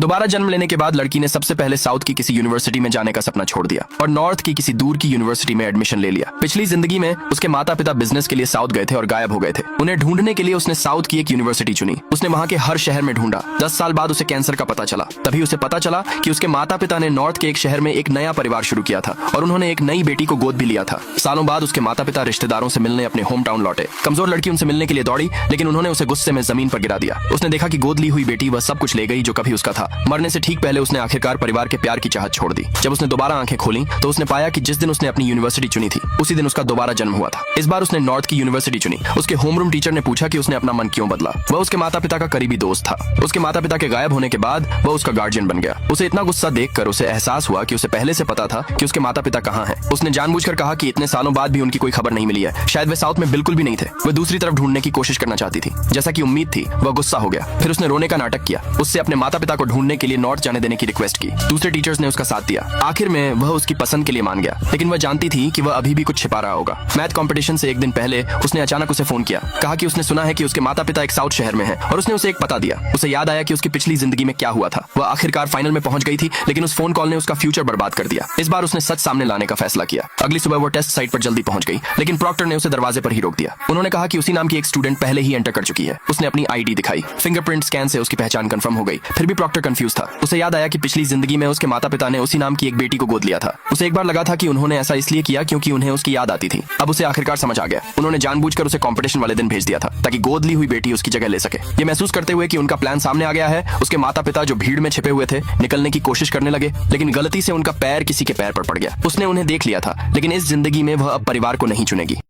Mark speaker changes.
Speaker 1: दोबारा जन्म लेने के बाद लड़की ने सबसे पहले साउथ की किसी यूनिवर्सिटी में जाने का सपना छोड़ दिया और नॉर्थ की किसी दूर की यूनिवर्सिटी में एडमिशन ले लिया। पिछली जिंदगी में उसके माता पिता बिजनेस के लिए साउथ गए थे और गायब हो गए थे। उन्हें ढूंढने के लिए उसने साउथ की एक यूनिवर्सिटी चुनी। उसने वहां के हर शहर में ढूंढा। 10 साल बाद उसे कैंसर का पता चला। तभी उसे पता चला कि उसके माता पिता ने नॉर्थ के एक शहर में एक नया परिवार शुरू किया था और उन्होंने एक नई बेटी को गोद भी लिया था। सालों बाद उसके माता पिता रिश्तेदारों से मिलने अपने होम टाउन लौटे। कमजोर लड़की उनसे मिलने के लिए दौड़ी, लेकिन उन्होंने उसे गुस्से में जमीन पर गिरा दिया। उसने देखा कि गोद ली हुई बेटी वह सब कुछ ले गई जो कभी उसका था। मरने से ठीक पहले उसने आखिरकार परिवार के प्यार की चाहत छोड़ दी। जब उसने दोबारा आंखें खोली तो उसने पाया कि जिस दिन उसने अपनी यूनिवर्सिटी चुनी थी उसी दिन उसका दोबारा जन्म हुआ था। इस बार उसने नॉर्थ की यूनिवर्सिटी चुनी। उसके होमरूम टीचर ने पूछा कि उसने अपना मन क्यों बदला। वह उसके माता पिता का करीबी दोस्त था। उसके माता पिता के गायब होने के बाद वह उसका गार्जियन बन गया। उसे इतना गुस्सा देखकर उसे एहसास हुआ कि उसे पहले से पता था कि उसके माता पिता कहाँ हैं। उसने जानबूझकर कहा कि इतने सालों बाद भी उनकी कोई खबर नहीं मिली है, शायद वे साउथ में बिल्कुल भी नहीं थे। वह दूसरी तरफ ढूंढने की कोशिश करना चाहती थी। जैसा कि उम्मीद थी, वह गुस्सा हो गया। फिर उसने रोने का नाटक किया। उससे अपने माता पिता को ढूंढने के लिए नॉर्थ जाने देने की रिक्वेस्ट की। दूसरे टीचर्स ने उसका साथ दिया। आखिर में वह उसकी पसंद के लिए मान गया, लेकिन वह जानती थी कि वह अभी भी कुछ छिपा रहा होगा। मैथ कंपटीशन से एक दिन पहले उसने अचानक उसे फोन किया। कहा कि उसने सुना है कि उसके माता पिता एक साउथ शहर में हैं और उसने उसे एक पता दिया। उसे याद आया कि उसकी पिछली जिंदगी में क्या हुआ था। वह आखिरकार फाइनल में पहुंच गई थी, लेकिन उस फोन कॉल ने उसका फ्यूचर बर्बाद कर दिया। इस बार उसने सच सामने लाने का फैसला किया। अगली सुबह वो टेस्ट साइट पर जल्दी पहुंच गई, लेकिन प्रॉक्टर ने उसे दरवाजे पर ही रोक दिया। उन्होंने कहा कि उसी नाम की एक स्टूडेंट पहले ही एंटर कर चुकी है। उसने अपनी आईडी दिखाई। फिंगरप्रिंट स्कैन से उसकी पहचान कंफर्म हो गई। फिर भी प्रॉक्टर कंफ्यूज था। उसे याद आया कि पिछली जिंदगी में उसके माता पिता ने उसी नाम की एक बेटी को गोद लिया था। उसे एक बार लगा था कि उन्होंने ऐसा इसलिए किया क्योंकि उन्हें उसकी याद आती थी। अब उसे आखिरकार समझ आ गया। उन्होंने जानबूझकर उसे कंपटीशन वाले दिन भेज दिया था ताकि गोद ली हुई बेटी उसकी जगह ले सके। ये महसूस करते हुए कि उनका प्लान सामने आ गया है, उसके माता पिता जो भीड़ में छिपे हुए थे निकलने की कोशिश करने लगे, लेकिन गलती से उनका पैर किसी के पैर पर पड़ गया। उसने उन्हें देख लिया था, लेकिन इस जिंदगी में वह अब परिवार को नहीं चुनेगी।